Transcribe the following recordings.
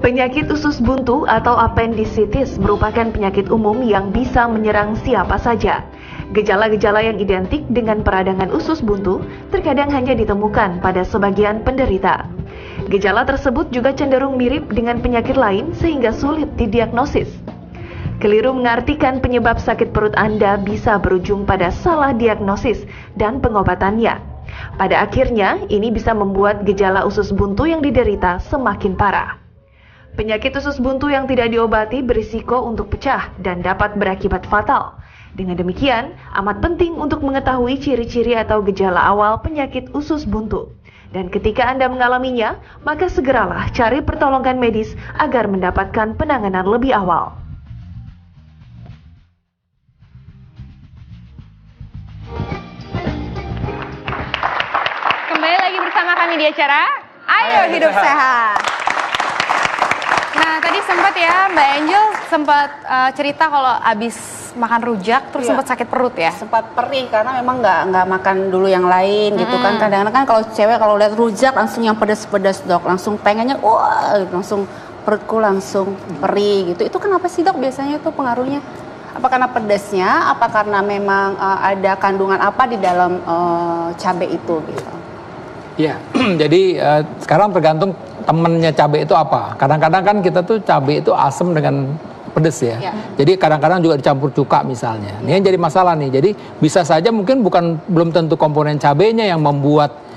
Penyakit usus buntu atau appendicitis merupakan penyakit umum yang bisa menyerang siapa saja. Gejala-gejala yang identik dengan peradangan usus buntu terkadang hanya ditemukan pada sebagian penderita. Gejala tersebut juga cenderung mirip dengan penyakit lain sehingga sulit didiagnosis. Keliru mengartikan penyebab sakit perut Anda bisa berujung pada salah diagnosis dan pengobatannya. Pada akhirnya, ini bisa membuat gejala usus buntu yang diderita semakin parah. Penyakit usus buntu yang tidak diobati berisiko untuk pecah dan dapat berakibat fatal. Dengan demikian, amat penting untuk mengetahui ciri-ciri atau gejala awal penyakit usus buntu. Dan ketika Anda mengalaminya, maka segeralah cari pertolongan medis agar mendapatkan penanganan lebih awal. Kembali lagi bersama kami di acara Ayo Hidup Sehat. Nah, tadi sempat ya Mbak Angel sempat cerita kalau abis makan rujak terus sempat sakit perut ya. Sempat perih karena memang nggak makan dulu yang lain gitu kan. Kadang-kadang kan kalau cewek kalau lihat rujak langsung yang pedas-pedas dok, langsung pengennya wah langsung perutku langsung perih gitu. Itu kenapa sih dok biasanya itu pengaruhnya? Apa karena pedasnya? Apa karena memang ada kandungan apa di dalam cabai itu gitu? Ya, jadi sekarang tergantung temennya cabai itu apa. Kadang-kadang kan kita tuh cabai itu asam dengan pedes ya. Jadi kadang-kadang juga dicampur cuka misalnya. Ini yang jadi masalah nih. Jadi bisa saja mungkin belum tentu komponen cabainya yang membuat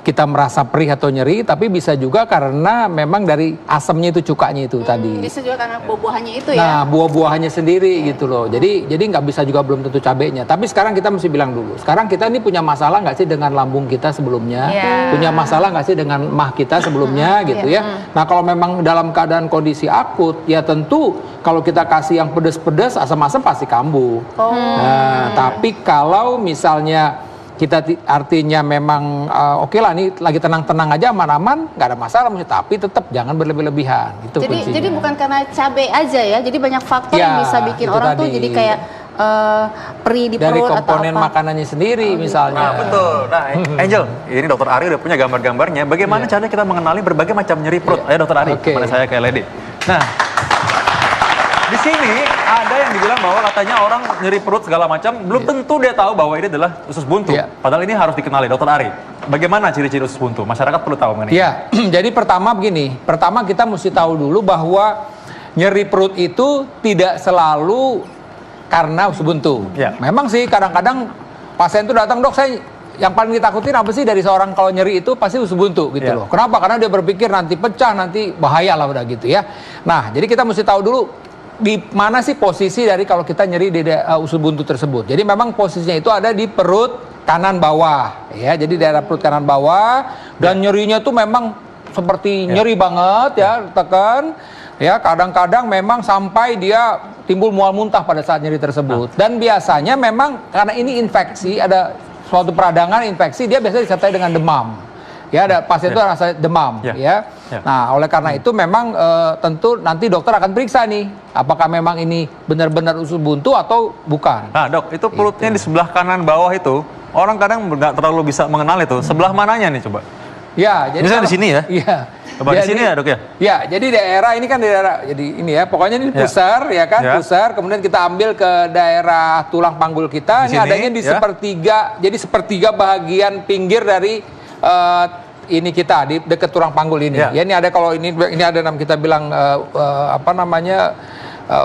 kita merasa perih atau nyeri, tapi bisa juga karena memang dari asamnya itu cukanya itu tadi. Bisa juga karena buah-buahannya itu ya. Nah, buah-buahannya sendiri gitu loh. Jadi nggak bisa juga belum tentu cabenya. Tapi sekarang kita mesti bilang dulu. Sekarang kita ini punya masalah nggak sih dengan lambung kita sebelumnya? Punya masalah nggak sih dengan mah kita sebelumnya gitu ya? Nah, kalau memang dalam keadaan kondisi akut, ya tentu kalau kita kasih yang pedas-pedas, asam-asam pasti kambuh. Nah, tapi kalau misalnya kita artinya memang oke lah nih lagi tenang-tenang aja aman-aman nggak ada masalah tapi tetap jangan berlebih-lebihan itu kuncinya. Jadi bukan karena cabai aja ya, jadi banyak faktor yang bisa bikin orang tuh jadi kayak perih di dari perut komponen atau apa. makanannya sendiri misalnya. Nah, betul. Nah, Angel, ini Dokter Ari udah punya gambar-gambarnya. Bagaimana caranya kita mengenali berbagai macam nyeri perut? Ayo Dokter Ari, mana saya kayak lady. Nah, di sini ada yang dibilang bahwa katanya orang nyeri perut segala macam, belum tentu dia tahu bahwa ini adalah usus buntu. Padahal ini harus dikenali, Dokter Ari. Bagaimana ciri-ciri usus buntu? Masyarakat perlu tahu mengenai. Iya, jadi pertama begini. Pertama kita mesti tahu dulu bahwa nyeri perut itu tidak selalu karena usus buntu. Memang sih kadang-kadang pasien itu datang, dok saya yang paling ditakutin apa sih dari seorang kalau nyeri itu pasti usus buntu gitu loh. Kenapa? Karena dia berpikir nanti pecah, nanti bahaya lah udah gitu ya. Nah, jadi kita mesti tahu dulu di mana sih posisi dari kalau kita nyeri di usus buntu tersebut. Jadi memang posisinya itu ada di perut kanan bawah ya. Jadi daerah perut kanan bawah dan nyerinya tuh memang seperti nyeri banget ya, tekan ya, kadang-kadang memang sampai dia timbul mual muntah pada saat nyeri tersebut. Dan biasanya memang karena ini infeksi, ada suatu peradangan infeksi, dia biasanya disertai dengan demam. Ya, ada pasien itu rasa demam ya. Nah, oleh karena itu memang tentu nanti dokter akan periksa nih apakah memang ini benar-benar usus buntu atau bukan. Nah, dok, itu perutnya di sebelah kanan bawah itu orang kadang nggak terlalu bisa mengenal itu. Sebelah mananya nih coba? Ya, jadi misalnya di sini ya? Iya. Coba di sini ya, dok ya? Ya, jadi daerah ini kan daerah jadi ini ya, pokoknya ini pusar ya kan, pusar, kemudian kita ambil ke daerah tulang panggul kita, ini adanya di sepertiga, jadi sepertiga bagian pinggir dari ini kita di dekat tulang panggul ini. Ya, ini ada kalau ini ada kita bilang apa namanya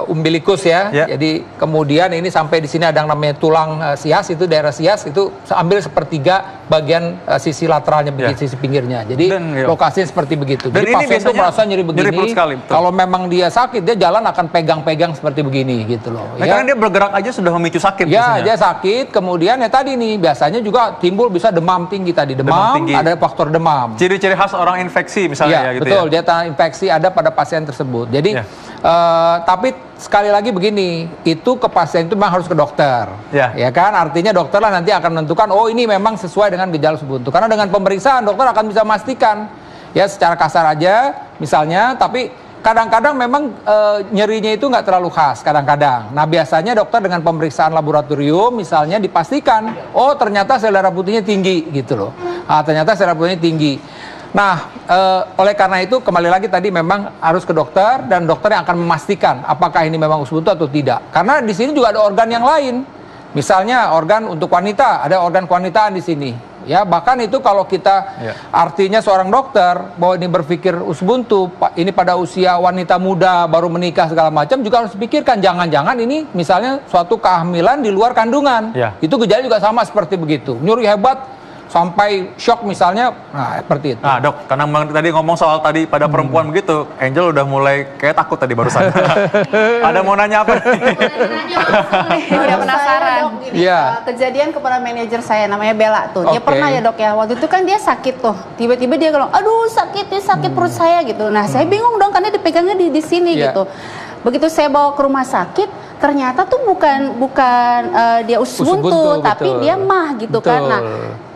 umbilikus ya. Jadi kemudian ini sampai di sini ada yang namanya tulang sias, itu daerah sias itu ambil sepertiga bagian sisi lateralnya begitu, sisi pinggirnya. Jadi lokasinya seperti begitu. Dan jadi pasien itu merasa nyeri begini. Sekali, kalau memang dia sakit, dia jalan akan pegang-pegang seperti begini gitu loh. Nah, karena dia bergerak aja sudah memicu sakit. Ya, dia sakit. Kemudian ya tadi nih biasanya juga timbul bisa demam tinggi tadi. Demam tinggi. Ada faktor demam. Ciri-ciri khas orang infeksi misalnya ya gitu. Betul, dia infeksi ada pada pasien tersebut. Jadi tapi sekali lagi begini, itu ke pasien itu memang harus ke dokter, ya kan? Artinya dokter lah nanti akan menentukan, oh ini memang sesuai dengan gejala usus buntu. Karena dengan pemeriksaan dokter akan bisa memastikan, ya secara kasar aja misalnya. Tapi kadang-kadang memang nyerinya itu nggak terlalu khas kadang-kadang. Nah biasanya dokter dengan pemeriksaan laboratorium misalnya dipastikan, oh ternyata sel darah putihnya tinggi gitu loh. Ternyata sel darah putihnya tinggi. Nah, oleh karena itu kembali lagi tadi memang harus ke dokter dan dokter yang akan memastikan apakah ini memang usus buntu atau tidak. Karena di sini juga ada organ yang lain. Misalnya organ untuk wanita, ada organ kewanitaan di sini. Ya, bahkan itu kalau kita artinya seorang dokter bahwa ini berpikir usus buntu, ini pada usia wanita muda baru menikah segala macam juga harus dipikirkan jangan-jangan ini misalnya suatu kehamilan di luar kandungan. Itu gejala juga sama seperti begitu. Nyeri hebat sampai shock misalnya, nah seperti itu. Nah dok, karena tadi ngomong soal tadi pada perempuan begitu, Angel udah mulai kayak takut tadi barusan. Ada mau nanya apa? Udah penasaran. Iya. Kejadian kepada manajer saya namanya Bella tuh. Dia pernah ya dok ya, waktu itu kan dia sakit tuh. Tiba-tiba dia bilang, aduh sakit perut saya gitu. Nah saya bingung dong karena dipegangnya di sini gitu. Begitu saya bawa ke rumah sakit, ternyata tuh bukan dia usus buntu, tapi dia mah gitu kan. Nah,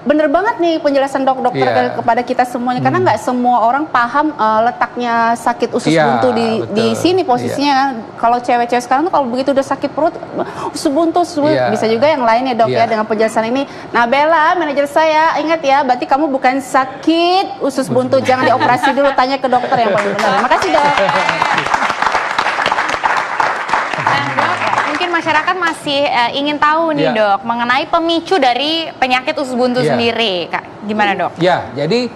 bener banget nih penjelasan dokter kepada kita semuanya, karena nggak semua orang paham letaknya sakit usus buntu di sini posisinya kan. Kalau cewek-cewek sekarang tuh kalau begitu udah sakit perut, usus buntu, bisa juga yang lain ya dok ya dengan penjelasan ini. Nah Bella, manajer saya, ingat ya, berarti kamu bukan sakit usus buntu, jangan dioperasi dulu, tanya ke dokter yang paling benar. Makasih dok. Masyarakat masih ingin tahu nih dok mengenai pemicu dari penyakit usus buntu sendiri, Kak. Gimana dok? Ya, jadi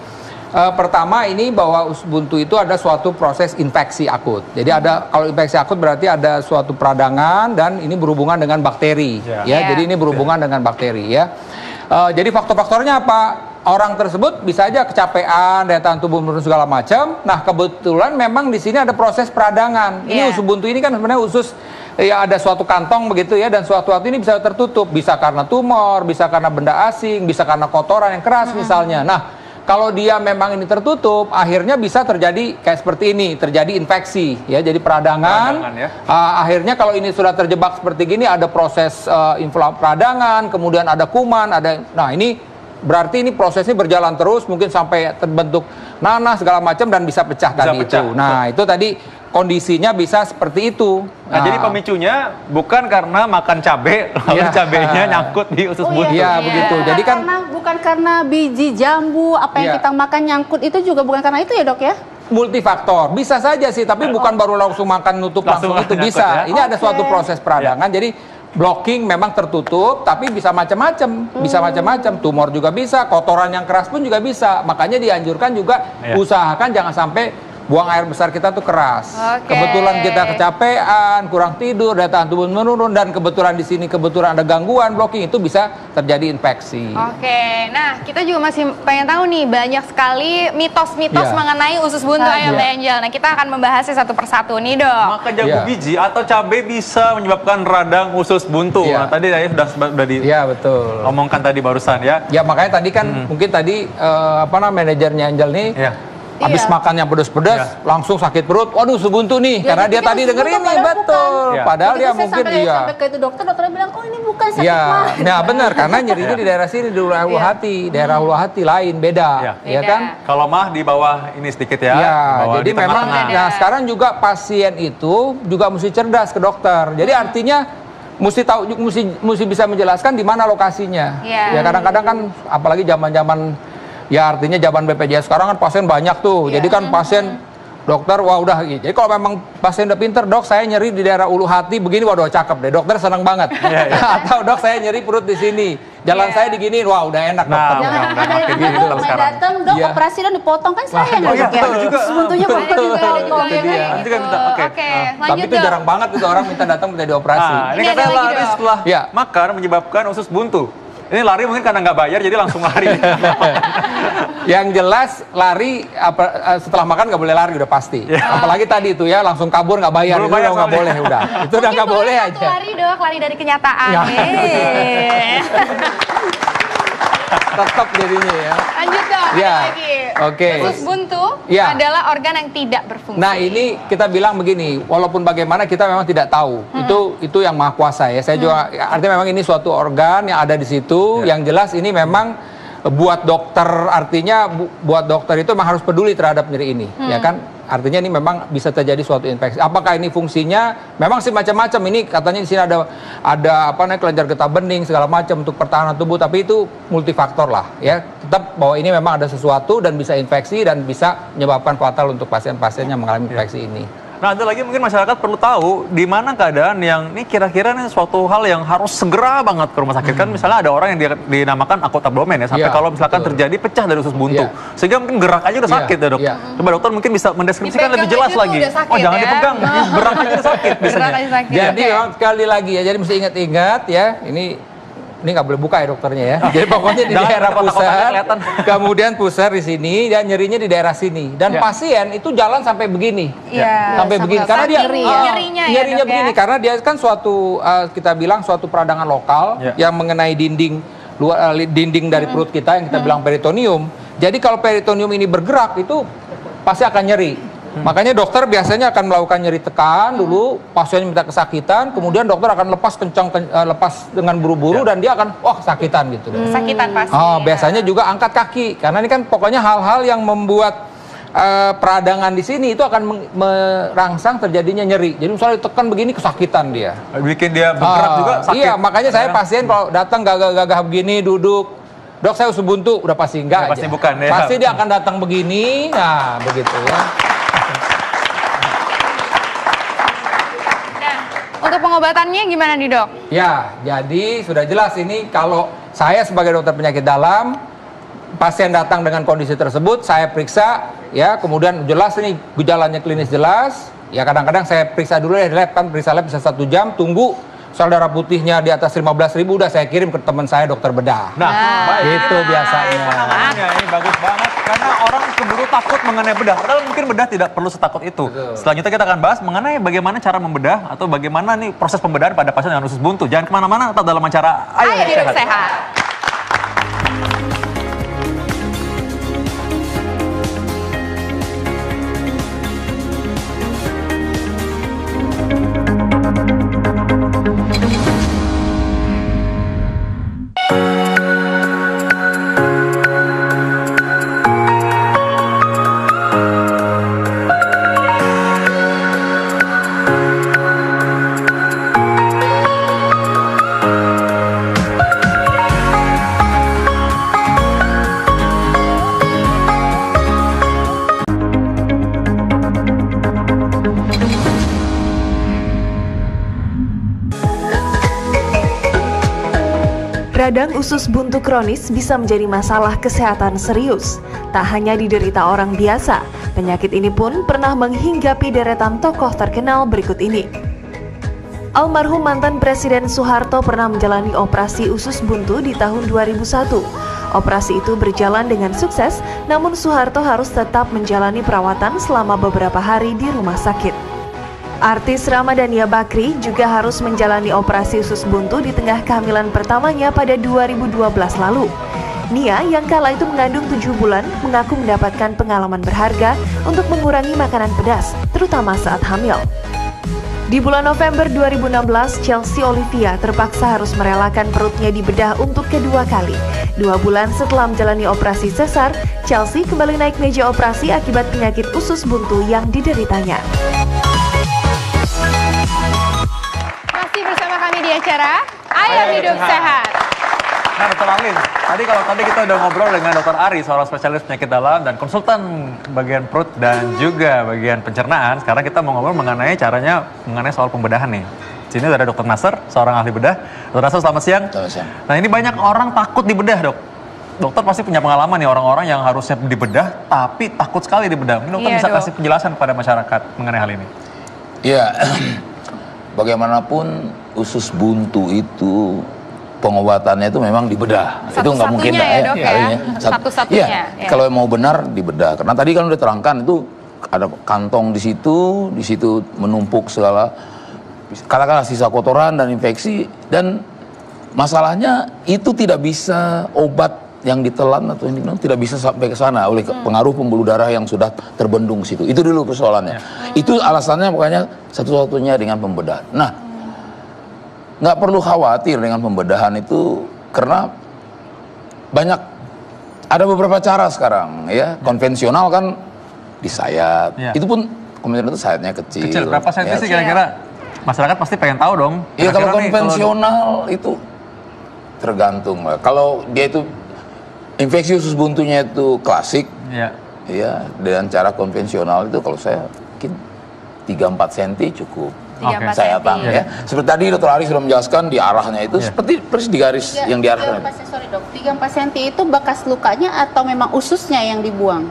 pertama ini bahwa usus buntu itu ada suatu proses infeksi akut. Jadi kalau infeksi akut berarti ada suatu peradangan dan ini berhubungan dengan bakteri. Jadi ini berhubungan dengan bakteri ya. Jadi faktor-faktornya apa? Orang tersebut bisa aja kecapean, daya tahan tubuh menurun segala macam. Nah kebetulan memang di sini ada proses peradangan. Ini usus buntu ini kan sebenarnya usus ya ada suatu kantong begitu ya, dan suatu ini bisa tertutup, bisa karena tumor, bisa karena benda asing, bisa karena kotoran yang keras misalnya. Nah kalau dia memang ini tertutup, akhirnya bisa terjadi kayak seperti ini, terjadi infeksi ya, jadi peradangan akhirnya kalau ini sudah terjebak seperti gini, ada proses peradangan, kemudian ada kuman, nah ini berarti ini prosesnya berjalan terus, mungkin sampai terbentuk nanah segala macam dan bisa pecah tadi itu. Nah itu tadi kondisinya bisa seperti itu. Nah, jadi pemicunya bukan karena makan cabai, lalu cabainya nyangkut di usus buntu. Iya, begitu. Jadi kan bukan karena biji jambu apa yang kita makan nyangkut, itu juga bukan karena itu ya dok ya? Multifaktor, bisa saja sih, tapi bukan baru langsung makan nutup langsung itu bisa. Ini ada suatu proses peradangan, jadi blocking memang tertutup, tapi bisa macam-macam, tumor juga bisa, kotoran yang keras pun juga bisa. Makanya dianjurkan juga usahakan jangan sampai buang air besar kita tuh keras. Kebetulan kita kecapean, kurang tidur, daya tahan tubuh menurun, dan kebetulan di sini kebetulan ada gangguan blocking, itu bisa terjadi infeksi. Nah kita juga masih pengen tahu nih, banyak sekali mitos-mitos mengenai usus buntu Mbak Angel. Nah kita akan membahasnya satu persatu nih dok. Makan jagung biji atau cabai bisa menyebabkan radang usus buntu. Nah tadi saya sudah betul. Omongkan tadi barusan ya. Ya makanya tadi kan mungkin tadi manajernya Angel nih. Habis makan yang pedas-pedas, langsung sakit perut. Waduh, usus buntu nih. Karena dia tadi denger ini, betul. Padahal dia mungkin sampai ke itu dokternya bilang, oh ini bukan sakit mah. Nah benar, karena nyerinya di daerah sini, di daerah ulu hati. Daerah ulu hati lain, beda. Ya kan? Kalau mah di bawah ini sedikit ya. Jadi memang, nah sekarang juga pasien itu juga mesti cerdas ke dokter. Jadi artinya mesti tahu, mesti bisa menjelaskan di mana lokasinya. Ya kadang-kadang kan, apalagi zaman-zaman ya artinya zaman BPJS sekarang kan pasien banyak tuh. Jadi kan pasien dokter wah udah gitu. Jadi kalau memang pasien udah pinter, dok saya nyeri di daerah ulu hati begini, waduh cakep deh. Dokter senang banget. Atau dok saya nyeri perut di sini. Jalan saya diginiin, wah udah enak dokter. Jangan ada gitu sekarang. Datang dok operasi dan dipotong kan saya yang juga. Sebetulnya bapak juga. Oke, tapi itu jarang banget itu orang minta datang minta dioperasi. Ini katanya lari setelah makan menyebabkan usus buntu. Ini lari mungkin karena nggak bayar jadi langsung lari. Yang jelas lari setelah makan nggak boleh lari udah pasti. Apalagi tadi itu ya langsung kabur nggak bayar, itu udah nggak boleh udah. Itu udah nggak boleh aja. Lari dok, lari dari kenyataan. Tetap jadinya ya. Lanjut dok. Oke. Usus buntu adalah organ yang tidak berfungsi. Nah ini kita bilang begini, walaupun bagaimana kita memang tidak tahu. Itu yang maha kuasa ya. Saya juga artinya memang ini suatu organ yang ada di situ. Yang jelas ini memang buat dokter, artinya buat dokter itu memang harus peduli terhadap nyeri ini, ya kan? artinya ini memang bisa terjadi suatu infeksi. Apakah ini fungsinya? Memang sih macam-macam. Ini katanya di sini ada kelenjar getah bening segala macam untuk pertahanan tubuh, tapi itu multifaktor lah ya. Tetap bahwa ini memang ada sesuatu dan bisa infeksi dan bisa menyebabkan fatal untuk pasien-pasien yang mengalami infeksi ini. Nah, ada lagi mungkin masyarakat perlu tahu di mana keadaan yang ini kira-kira nih suatu hal yang harus segera banget ke rumah sakit. Kan misalnya ada orang yang dinamakan akut abdomen ya, sampai kalau misalkan terjadi pecah dari usus buntu. Sehingga mungkin gerak aja udah sakit ya, Dok. Coba dokter mungkin bisa mendeskripsikan lebih jelas lagi. Sakit, jangan dipegang, gerak aja udah sakit biasanya. Jadi sekali lagi ya, jadi mesti ingat-ingat ya, ini nggak boleh buka ya dokternya ya. Jadi pokoknya di daerah pusar, kemudian pusar di sini dan nyerinya di daerah sini. Dan pasien itu jalan sampai begini, sampai begini karena dia nyerinya begini karena dia kan suatu kita bilang suatu peradangan lokal yang mengenai dinding dari perut kita yang kita bilang peritoneum. Jadi kalau peritoneum ini bergerak itu pasti akan nyeri. Makanya dokter biasanya akan melakukan nyeri tekan dulu, pasiennya minta kesakitan, kemudian dokter akan lepas dengan buru-buru dan dia akan sakitan gitu. Sakitan pasti. Biasanya juga angkat kaki karena ini kan pokoknya hal-hal yang membuat peradangan di sini itu akan merangsang terjadinya nyeri. Jadi misalnya ditekan begini kesakitan dia. Bikin dia bergerak juga sakit. Iya, makanya saya pasien kalau datang gagah-gagah begini duduk, dok saya usus buntu, udah pasti enggak pasti aja. Bukan ya. Pasti dia akan datang begini, nah begitu ya. Untuk pengobatannya gimana nih, Dok? Ya, jadi sudah jelas ini kalau saya sebagai dokter penyakit dalam, pasien datang dengan kondisi tersebut, saya periksa, ya, kemudian jelas ini gejalanya klinis jelas, ya kadang-kadang saya periksa dulu ya di lab, kan periksa lab bisa 1 jam, tunggu sel darah putihnya di atas 15.000 udah saya kirim ke teman saya dokter bedah. Baik. Itu biasanya. Penanganannya ini bagus banget karena orang keburu takut mengenai bedah. Padahal mungkin bedah tidak perlu setakut itu. Selanjutnya kita akan bahas mengenai bagaimana cara membedah atau bagaimana nih proses pembedahan pada pasien dengan usus buntu. Jangan kemana-mana, tetap dalam acara Ayo Hidup Sehat. Radang usus buntu kronis bisa menjadi masalah kesehatan serius. Tak hanya diderita orang biasa, penyakit ini pun pernah menghinggapi deretan tokoh terkenal berikut ini. Almarhum mantan Presiden Soeharto pernah menjalani operasi usus buntu di tahun 2001. Operasi itu berjalan dengan sukses, namun Soeharto harus tetap menjalani perawatan selama beberapa hari di rumah sakit. Artis Ramadhania Bakri juga harus menjalani operasi usus buntu di tengah kehamilan pertamanya pada 2012 lalu. Nia yang kala itu mengandung 7 bulan mengaku mendapatkan pengalaman berharga untuk mengurangi makanan pedas, terutama saat hamil. Di bulan November 2016, Chelsea Olivia terpaksa harus merelakan perutnya dibedah untuk kedua kali. 2 bulan setelah menjalani operasi sesar, Chelsea kembali naik meja operasi akibat penyakit usus buntu yang dideritanya. Masih bersama kami di acara Ayo Hidup Sehat. Nah, Dr. Alin, kalau tadi kita udah ngobrol dengan Dr. Ari, seorang spesialis penyakit dalam dan konsultan bagian perut dan juga bagian pencernaan. Sekarang kita mau ngobrol mengenai soal pembedahan nih. Sini ada Dr. Nasser, seorang ahli bedah. Dr. Nasser, selamat siang. Selamat siang. Nah, ini banyak orang takut dibedah, Dok. Dokter pasti punya pengalaman nih, orang-orang yang harusnya dibedah tapi takut sekali dibedah. Mungkin dokter bisa kasih penjelasan kepada masyarakat mengenai hal ini. Iya, bagaimanapun usus buntu itu pengobatannya itu memang dibedah. Itu nggak mungkin ya, Dok, ya? Satu-satunya. Iya, kalau mau benar dibedah. Karena tadi kan udah terangkan itu ada kantong di situ menumpuk segala katakanlah sisa kotoran dan infeksi, dan masalahnya itu tidak bisa obat yang ditelan atau yang diminum tidak bisa sampai ke sana oleh pengaruh pembuluh darah yang sudah terbendung situ. Itu dulu persoalannya. Itu alasannya makanya satu-satunya dengan pembedahan. Nah, nggak perlu khawatir dengan pembedahan itu karena ada beberapa cara sekarang ya. Konvensional kan disayat. Ya. Itu pun konvensional itu sayatnya kecil. Kecil, berapa senti ya. sih kira-kira? Masyarakat pasti pengen tahu dong. Iya, kalau Kira-kira nih, konvensional itu tergantung. Kalau dia itu infeksi usus buntunya itu klasik, Iya. ya dengan cara konvensional itu kalau saya mungkin 3-4 cm cukup. 3-4 Sayatan cm. ya. Seperti tadi Dr. Ari sudah menjelaskan di arahnya itu seperti persis di garis yang diarahkan. 3-4 cm itu bekas lukanya atau memang ususnya yang dibuang?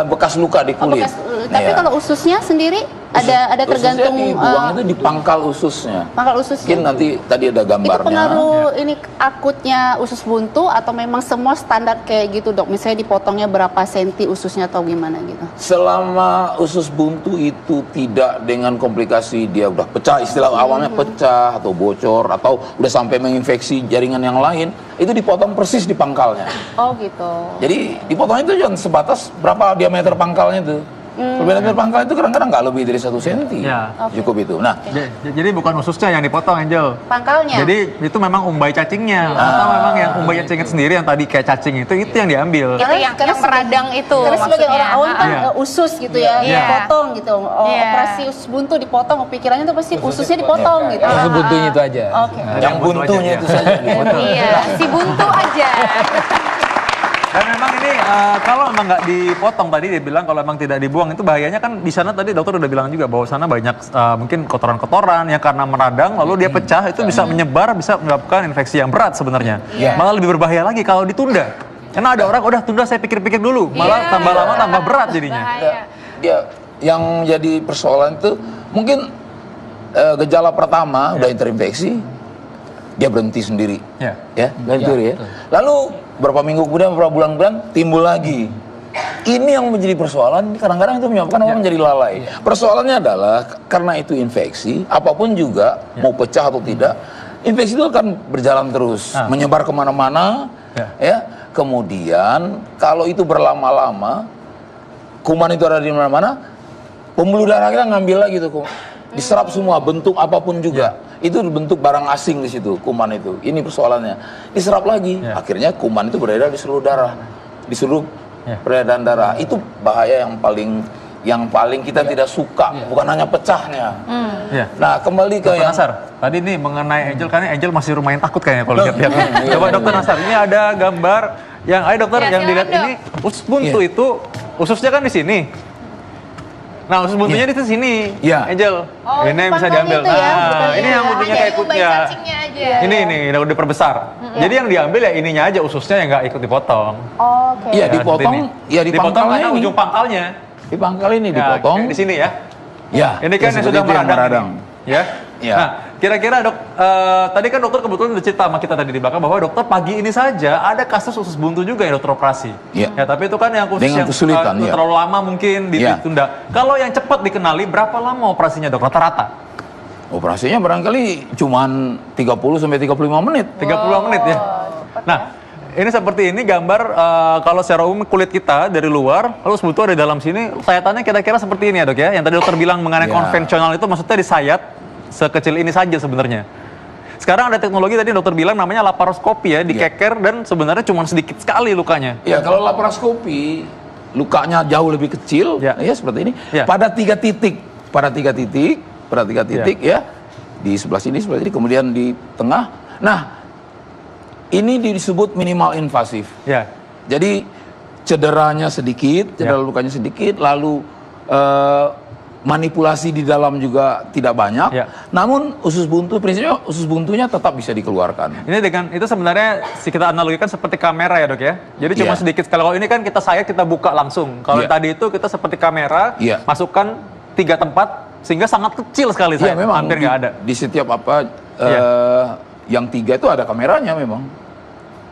Bekas luka di kulit. Tapi Iya. kalau ususnya sendiri ada tergantung ususnya dibuang itu di pangkal ususnya. pangkal ususnya. Mungkin nanti tadi ada Itu gambarnya. pengaruh ini akutnya usus buntu atau memang semua standar kayak gitu dok? Misalnya dipotongnya berapa senti ususnya atau gimana gitu? Selama usus buntu itu tidak dengan komplikasi dia udah pecah, istilah awalnya pecah atau bocor atau udah sampai menginfeksi jaringan yang lain, itu dipotong persis di pangkalnya. Oh gitu. Jadi dipotong itu jangan sebatas berapa diameter pangkalnya itu. Diameter pangkal itu kadang-kadang nggak lebih dari 1 cm. Ya. Cukup itu. Nah, Jadi bukan ususnya yang dipotong, Angel. Pangkalnya. Jadi itu memang umbai cacingnya. Atau memang yang umbai cacingnya sendiri yang tadi kayak cacing itu yang diambil. Itu yang meradang itu Karena sebagai maksudnya. orang awam kan Iya. usus gitu ya, Iya. dipotong gitu. Iya. Operasi usus buntu dipotong, pikirannya tuh pasti ususnya dipotong gitu. Usus buntunya itu aja. Oke. yang buntunya itu saja. Iya, si buntu aja. Dan memang ini kalau memang nggak dipotong tadi dia bilang kalau memang tidak dibuang itu bahayanya kan di sana tadi dokter udah bilang juga bahwa sana banyak mungkin kotoran-kotoran yang karena meradang lalu dia pecah itu bisa menyebar bisa menyebabkan infeksi yang berat sebenarnya. Malah lebih berbahaya lagi kalau ditunda. Karena ada orang udah tunda saya pikir-pikir dulu malah tambah lama tambah berat jadinya. Bahaya. Dia yang jadi persoalan itu mungkin gejala pertama udah terinfeksi, dia berhenti sendiri. Ya. Ya, berhenti ya. Lalu berapa minggu kemudian, beberapa bulan timbul lagi. Ini yang menjadi persoalan, kadang-kadang itu menyebabkan orang menjadi lalai. Persoalannya adalah karena itu infeksi, apapun juga, mau pecah atau tidak, infeksi itu akan berjalan terus, menyebar kemana-mana, ya. Kemudian kalau itu berlama-lama, kuman itu ada di mana-mana, pembuluh darah kita ngambil lagi tuh, diserap semua, bentuk apapun juga. Itu bentuk barang asing di situ, kuman itu. Ini persoalannya. Diserap lagi, akhirnya kuman itu beredar di seluruh darah, di seluruh peredaran darah. Itu bahaya yang paling kita tidak suka, bukan hanya pecahnya. Nah, kembali ke Dokter yang Nasar, tadi nih mengenai Angel, karena Angel masih lumayan takut kayaknya kalau lihat-lihat. Coba Dokter Nasar, ini ada gambar yang, ayo dokter, Ya, yang dilihat silakan, ini usus buntu itu, ususnya kan di sini. Nah, usus buntunya di sini, Iya. Angel. Oh, ini yang bisa pangkalnya diambil. itu ya, Nah, bukan ini ini yang ya. buntunya Jadi kayak umbai ikutnya. cacingnya aja. Ini udah diperbesar. Jadi yang diambil ya ininya aja, ususnya yang nggak ikut dipotong. Oke. Iya, Ya, dipotong, seperti ini. ya di Dipotong pangkalnya karena ini. ujung pangkalnya. Di pangkal ini Ya, dipotong. kayak di sini ya. Ya, Ini kan yang seperti sudah itu yang meradang. Ya. Ya. Nah, kira-kira dok, tadi kan dokter kebetulan udah cerita sama kita tadi di belakang bahwa dokter pagi ini saja ada kasus usus buntu juga yang dokter operasi. Iya. Ya, tapi itu kan yang khusus Dengan yang kesulitan, iya. terlalu lama mungkin Iya. ditunda. Kalau yang cepat dikenali, berapa lama operasinya dok rata-rata? Operasinya barangkali cuman 30 sampai 35 menit. 30 menit ya. Nah, ini seperti ini gambar kalau secara umum kulit kita dari luar, lalu buntu ada di dalam sini, sayatannya kira-kira seperti ini ya dok ya. Yang tadi dokter bilang mengenai Ya. konvensional itu maksudnya disayat sekecil ini saja sebenarnya. Sekarang ada teknologi tadi dokter bilang namanya laparoskopi ya, dikeker dan sebenarnya cuma sedikit sekali lukanya. Ya, kalau laparoskopi lukanya jauh lebih kecil, Ya. ya seperti ini. Ya. Pada tiga titik ya. Di sebelah sini, kemudian di tengah. Nah, ini disebut minimal invasif. Ya. Jadi cederanya sedikit, cedera lukanya sedikit, lalu manipulasi di dalam juga tidak banyak. Ya. Namun prinsipnya usus buntunya tetap bisa dikeluarkan. Ini dengan itu sebenarnya kita analogikan seperti kamera ya dok ya. Jadi cuma Iya. sedikit. Kalau ini kan kita sayat kita buka langsung. Kalau Iya. tadi itu kita seperti kamera, Iya. masukkan 3 tempat sehingga sangat kecil sekali Iya, sayat. memang Hampir nggak ada. Di setiap Iya. yang 3 itu ada kameranya memang.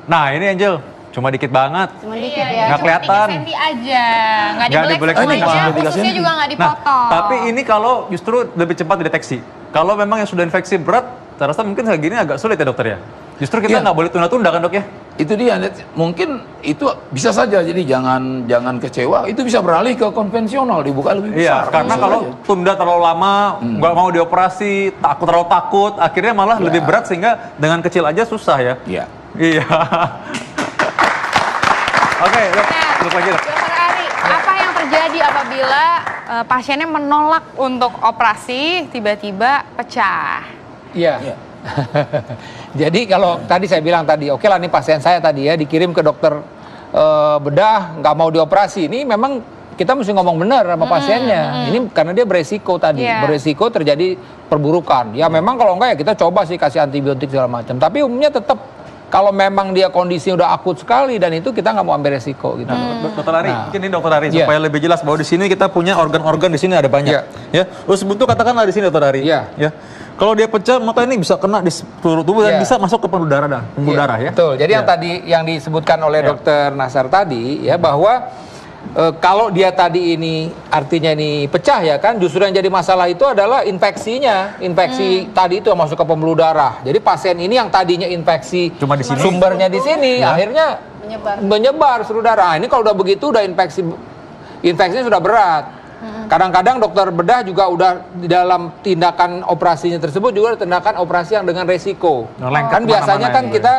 Nah ini Angel, cuma dikit banget. Cuma dikit Iya, ya. Nggak kelihatan. 3 cm aja. Nggak Nggak dibelek dibelek semuanya, semua. khususnya 3 juga nggak Nah, dipotong. tapi ini kalau justru lebih cepat dideteksi. Kalau memang yang sudah infeksi berat, saya rasa mungkin kayak gini agak sulit ya dokter ya. Justru kita Iya. nggak boleh tunda-tunda kan dok ya? Itu dia, mungkin itu bisa saja. Jadi jangan kecewa. Itu bisa beralih ke konvensional, dibuka lebih Iya, besar. karena Bisa kalau saja. tunda terlalu lama, nggak mau dioperasi, terlalu takut, akhirnya malah lebih berat sehingga dengan kecil aja susah ya. Iya. Iya. Oke, dok. Nah, Dok lagi dok. Dokter Ari, apa yang terjadi terjadi apabila pasiennya menolak untuk operasi, tiba-tiba pecah? Iya. Jadi kalau tadi saya bilang tadi, oke lah nih pasien saya tadi ya dikirim ke dokter bedah, nggak mau dioperasi. Ini memang kita mesti ngomong benar sama pasiennya. Ini karena dia beresiko tadi, beresiko terjadi perburukan. Ya memang kalau enggak ya kita coba sih kasih antibiotik segala macam. Tapi umumnya tetap kalau memang dia kondisi udah akut sekali dan itu kita nggak mau ambil resiko gitu. Dokter Ari, mungkin ini Dokter Ari supaya lebih jelas bahwa di sini kita punya organ-organ di sini ada banyak. Ya, usus buntu katakanlah di sini Dokter Ari. Ya. Kalau dia pecah, maka ini bisa kena di seluruh tubuh dan bisa masuk ke pembuluh darah ya. Betul. Jadi yang tadi yang disebutkan oleh Dokter Nasar tadi ya bahwa kalau dia tadi ini artinya ini pecah ya kan, justru yang jadi masalah itu adalah infeksinya. Infeksi tadi itu yang masuk ke pembuluh darah. Jadi pasien ini yang tadinya infeksi cuma di sini, sumbernya di sini, akhirnya menyebar seluruh darah. Ini kalau udah begitu udah infeksinya sudah berat. Kadang-kadang dokter bedah juga udah di dalam tindakan operasinya tersebut juga ada tindakan operasi yang dengan resiko. Kan biasanya kan kita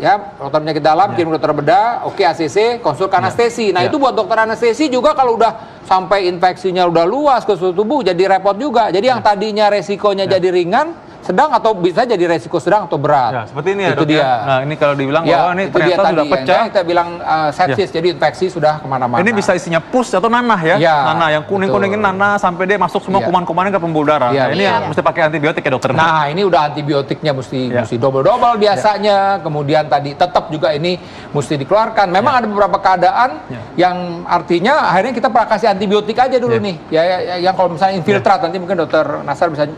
ya dokter penyakit dalam kirim dokter bedah, oke ACC, konsul ke anestesi. Nah itu buat dokter anestesi juga kalau udah sampai infeksinya udah luas ke seluruh tubuh jadi repot juga. Jadi yang tadinya resikonya jadi ringan, sedang atau bisa jadi resiko sedang atau berat. Ya, seperti ini ya itu dok dia. Nah ini kalau dibilang bahwa ini ternyata sudah pecah. Kita bilang sepsis, jadi infeksi sudah kemana-mana. Ini bisa isinya pus atau nanah ya. Nanah yang kuning-kuning ini nanah sampai dia masuk semua kuman-kumannya ke pembuluh darah. Nah, ini yang mesti pakai antibiotik ya dokter. Nah ini udah antibiotiknya mesti double-double biasanya. Kemudian tadi tetap juga ini mesti dikeluarkan. Memang ada beberapa keadaan yang artinya akhirnya kita kasih antibiotik aja dulu nih. Ya yang kalau misalnya infiltrat nanti mungkin dokter Nasar bisa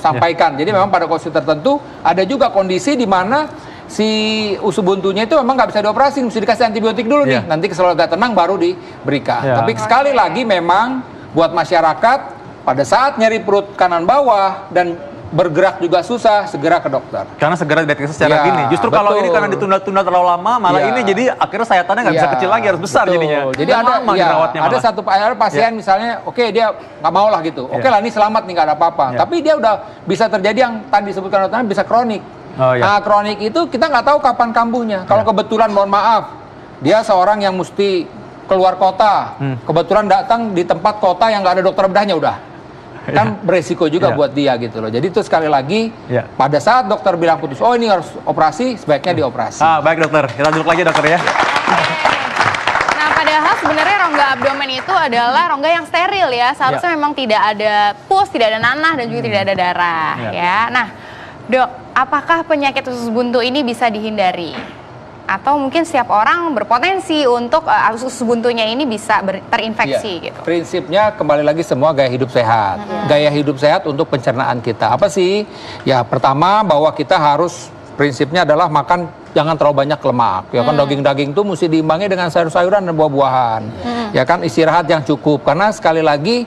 sampaikan. Jadi memang pada kondisi tertentu ada juga kondisi di mana si usus buntunya itu memang nggak bisa dioperasi, mesti dikasih antibiotik dulu nih. Nanti kalau agak tenang baru diberikan. Tapi sekali lagi memang buat masyarakat pada saat nyeri perut kanan bawah dan bergerak juga susah, segera ke dokter. Karena segera dideteksi secara dini. Justru kalau ini karena ditunda-tunda terlalu lama, malah ini jadi akhirnya sayatannya nggak bisa kecil lagi, harus besar jadinya. Jadi ada satu pasien misalnya, oke dia nggak mau lah gitu. Oke lah ini selamat nih nggak ada apa-apa. Tapi dia udah bisa terjadi yang tadi disebutkan dokter bisa kronik. Nah kronik itu kita nggak tahu kapan kambuhnya. Kalau kebetulan mohon maaf, dia seorang yang mesti keluar kota, kebetulan datang di tempat kota yang nggak ada dokter bedahnya udah. Kan beresiko juga buat dia gitu loh. Jadi itu sekali lagi pada saat dokter bilang putus, oh ini harus operasi, sebaiknya dioperasi. Baik dokter, kita duduk lagi dokter ya. Nah padahal sebenarnya rongga abdomen itu adalah rongga yang steril ya. Seharusnya memang tidak ada pus, tidak ada nanah dan juga tidak ada darah ya. Nah dok, apakah penyakit usus buntu ini bisa dihindari? Atau mungkin setiap orang berpotensi untuk usus buntunya ini bisa terinfeksi gitu. Prinsipnya kembali lagi semua gaya hidup sehat. Gaya hidup sehat untuk pencernaan kita. Apa sih? Ya pertama bahwa kita harus prinsipnya adalah makan jangan terlalu banyak lemak. Ya kan daging-daging itu mesti diimbangi dengan sayur-sayuran dan buah-buahan. Ya kan istirahat yang cukup karena sekali lagi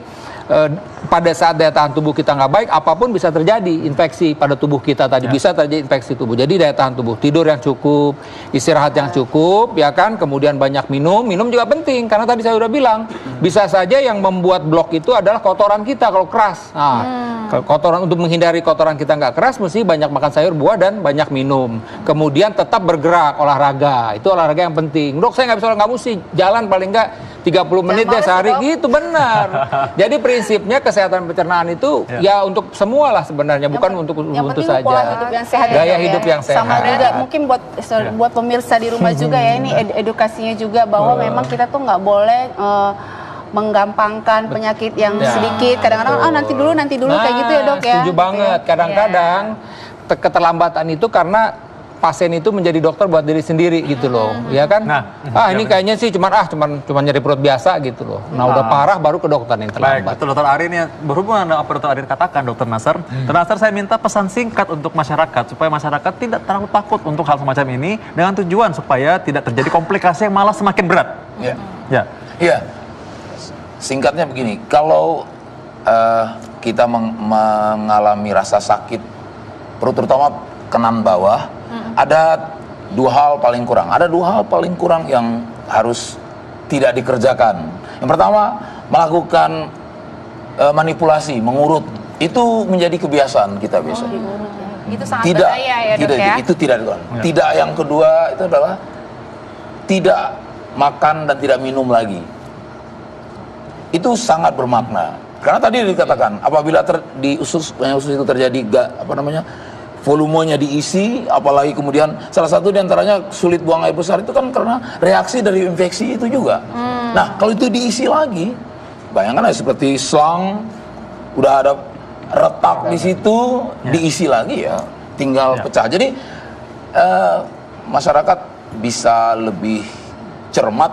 pada saat daya tahan tubuh kita nggak baik, apapun bisa terjadi infeksi pada tubuh kita tadi bisa terjadi infeksi tubuh. Jadi daya tahan tubuh, tidur yang cukup, istirahat yang cukup, ya kan. Kemudian banyak minum juga penting karena tadi saya udah bilang bisa saja yang membuat blok itu adalah kotoran kita kalau keras. Nah, kotoran untuk menghindari kotoran kita nggak keras, mesti banyak makan sayur, buah dan banyak minum. Kemudian tetap bergerak, olahraga, itu olahraga yang penting. Dok saya nggak mesti jalan paling nggak 30 menit deh sehari gitu, benar. Jadi prinsipnya kesehatan pencernaan itu ya untuk semua lah sebenarnya, bukan untuk saja. Pola hidup yang sehat, gaya hidup yang sehat. Sama juga mungkin buat pemirsa di rumah juga ya, ini edukasinya juga bahwa memang kita tuh nggak boleh menggampangkan penyakit yang sedikit. Kadang-kadang nanti dulu kayak gitu ya dok ya. Setuju banget. Kadang-kadang keterlambatan itu karena pasien itu menjadi dokter buat diri sendiri gitu loh, ya kan? Ini kayaknya sih cuman nyeri perut biasa gitu loh. Nah udah parah baru ke dokter yang terlambat. Baik, dokter Ari ini berhubungan dengan apa dokter Ari katakan, dokter Nasar. Dokter Nasar, saya minta pesan singkat untuk masyarakat supaya masyarakat tidak terlalu takut untuk hal semacam ini dengan tujuan supaya tidak terjadi komplikasi yang malah semakin berat. Iya. Singkatnya begini, kalau kita mengalami rasa sakit perut terutama kanan bawah, ada dua hal paling kurang. Ada dua hal paling kurang yang harus tidak dikerjakan. Yang pertama, melakukan manipulasi, mengurut. Itu menjadi kebiasaan kita biasa. Itu sangat bahaya ya dok ya? Itu tidak dilakukan. Tidak, yang kedua itu adalah tidak makan dan tidak minum lagi. itu sangat bermakna. Karena tadi dikatakan apabila di usus itu terjadi volumenya diisi, apalagi kemudian salah satu diantaranya sulit buang air besar itu kan karena reaksi dari infeksi itu juga. Nah kalau itu diisi lagi, bayangkan aja seperti selang, udah ada retak di situ, diisi lagi ya, tinggal pecah. Jadi masyarakat bisa lebih cermat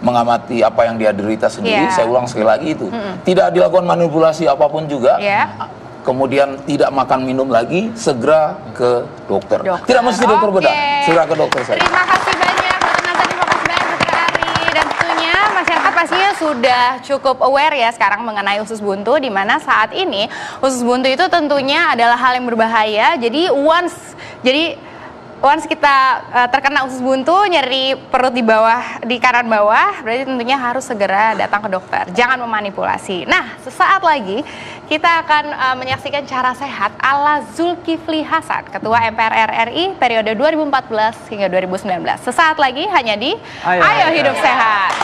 mengamati apa yang dia derita sendiri. Saya ulang sekali lagi itu. Tidak dilakukan manipulasi apapun juga. Kemudian tidak makan minum lagi, segera ke dokter. Tidak mesti dokter bedah, segera ke dokter saja. Terima kasih banyak Dr. Nathan, terima kasih banyak Dr. Ari. Dan tentunya masyarakat pastinya sudah cukup aware ya sekarang mengenai usus buntu, di mana saat ini usus buntu itu tentunya adalah hal yang berbahaya. Jadi once kita terkena usus buntu, nyeri perut di kanan bawah, berarti tentunya harus segera datang ke dokter. Jangan memanipulasi. Nah, sesaat lagi kita akan menyaksikan cara sehat ala Zulkifli Hasan, Ketua MPR RI periode 2014 hingga 2019. Sesaat lagi hanya di Ayo Hidup Sehat.